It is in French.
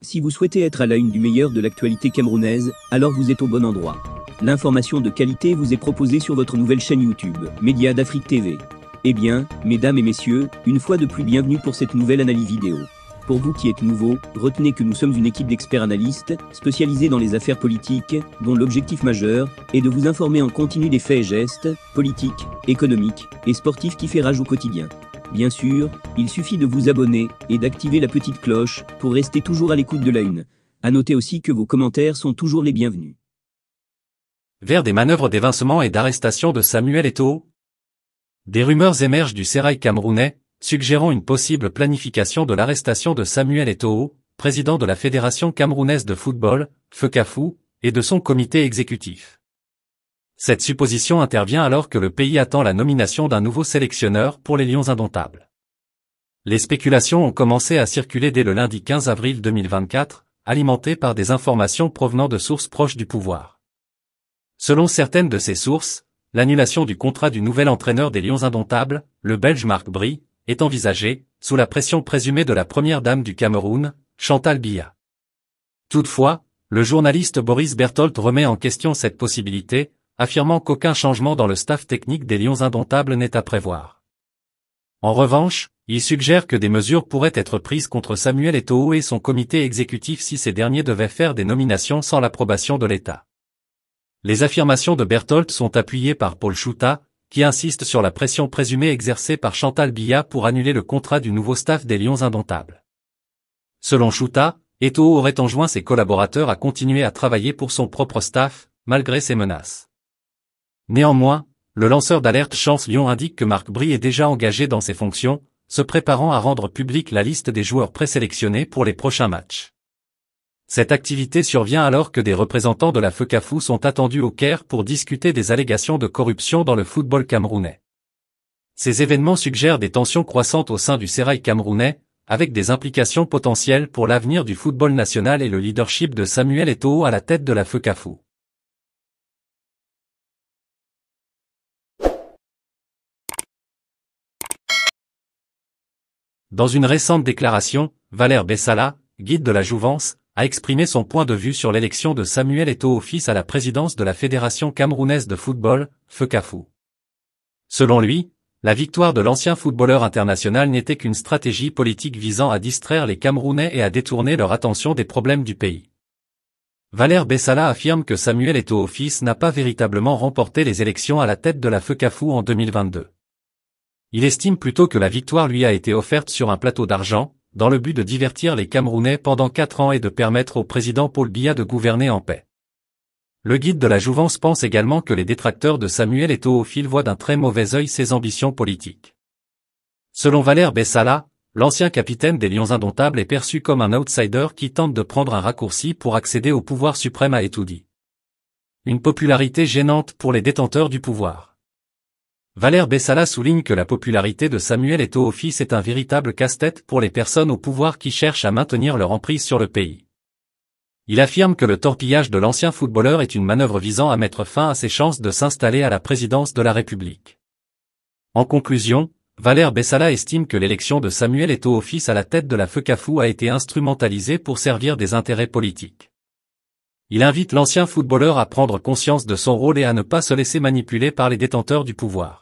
Si vous souhaitez être à la une du meilleur de l'actualité camerounaise, alors vous êtes au bon endroit. L'information de qualité vous est proposée sur votre nouvelle chaîne YouTube, Média d'Afrique TV. Eh bien, mesdames et messieurs, une fois de plus bienvenue pour cette nouvelle analyse vidéo. Pour vous qui êtes nouveaux, retenez que nous sommes une équipe d'experts analystes, spécialisés dans les affaires politiques, dont l'objectif majeur est de vous informer en continu des faits et gestes, politiques, économiques et sportifs qui fait rage au quotidien. Bien sûr, il suffit de vous abonner et d'activer la petite cloche pour rester toujours à l'écoute de la une. À noter aussi que vos commentaires sont toujours les bienvenus. Vers des manœuvres d'évincement et d'arrestation de Samuel Eto'o. Des rumeurs émergent du sérail camerounais, suggérant une possible planification de l'arrestation de Samuel Eto'o, président de la Fédération camerounaise de football, FECAFOO, et de son comité exécutif. Cette supposition intervient alors que le pays attend la nomination d'un nouveau sélectionneur pour les Lions indomptables. Les spéculations ont commencé à circuler dès le lundi 15 avril 2024, alimentées par des informations provenant de sources proches du pouvoir. Selon certaines de ces sources, l'annulation du contrat du nouvel entraîneur des Lions indomptables, le Belge Marc Bry, est envisagée, sous la pression présumée de la première dame du Cameroun, Chantal Biya. Toutefois, le journaliste Boris Berthold remet en question cette possibilité, affirmant qu'aucun changement dans le staff technique des Lions indomptables n'est à prévoir. En revanche, il suggère que des mesures pourraient être prises contre Samuel Eto'o et son comité exécutif si ces derniers devaient faire des nominations sans l'approbation de l'État. Les affirmations de Berthold sont appuyées par Paul Chouta, qui insiste sur la pression présumée exercée par Chantal Biya pour annuler le contrat du nouveau staff des Lions indomptables. Selon Chouta, Eto'o aurait enjoint ses collaborateurs à continuer à travailler pour son propre staff, malgré ces menaces. Néanmoins, le lanceur d'alerte Chance Lyon indique que Marc Bry est déjà engagé dans ses fonctions, se préparant à rendre publique la liste des joueurs présélectionnés pour les prochains matchs. Cette activité survient alors que des représentants de la FECAFOO sont attendus au Caire pour discuter des allégations de corruption dans le football camerounais. Ces événements suggèrent des tensions croissantes au sein du sérail camerounais, avec des implications potentielles pour l'avenir du football national et le leadership de Samuel Eto'o à la tête de la FECAFOO. Dans une récente déclaration, Valère Bessala, guide de la Jouvence, a exprimé son point de vue sur l'élection de Samuel Eto'o fils à la présidence de la Fédération camerounaise de football, FECAFOO. Selon lui, la victoire de l'ancien footballeur international n'était qu'une stratégie politique visant à distraire les Camerounais et à détourner leur attention des problèmes du pays. Valère Bessala affirme que Samuel Eto'o fils n'a pas véritablement remporté les élections à la tête de la FECAFOO en 2022. Il estime plutôt que la victoire lui a été offerte sur un plateau d'argent, dans le but de divertir les Camerounais pendant 4 ans et de permettre au président Paul Biya de gouverner en paix. Le guide de la Jouvence pense également que les détracteurs de Samuel Eto'o fils voient d'un très mauvais œil ses ambitions politiques. Selon Valère Bessala, l'ancien capitaine des Lions indomptables est perçu comme un outsider qui tente de prendre un raccourci pour accéder au pouvoir suprême à Eto'o. Une popularité gênante pour les détenteurs du pouvoir. Valère Bessala souligne que la popularité de Samuel Eto'o fils est un véritable casse-tête pour les personnes au pouvoir qui cherchent à maintenir leur emprise sur le pays. Il affirme que le torpillage de l'ancien footballeur est une manœuvre visant à mettre fin à ses chances de s'installer à la présidence de la République. En conclusion, Valère Bessala estime que l'élection de Samuel Eto'o fils à la tête de la FECAFOO a été instrumentalisée pour servir des intérêts politiques. Il invite l'ancien footballeur à prendre conscience de son rôle et à ne pas se laisser manipuler par les détenteurs du pouvoir.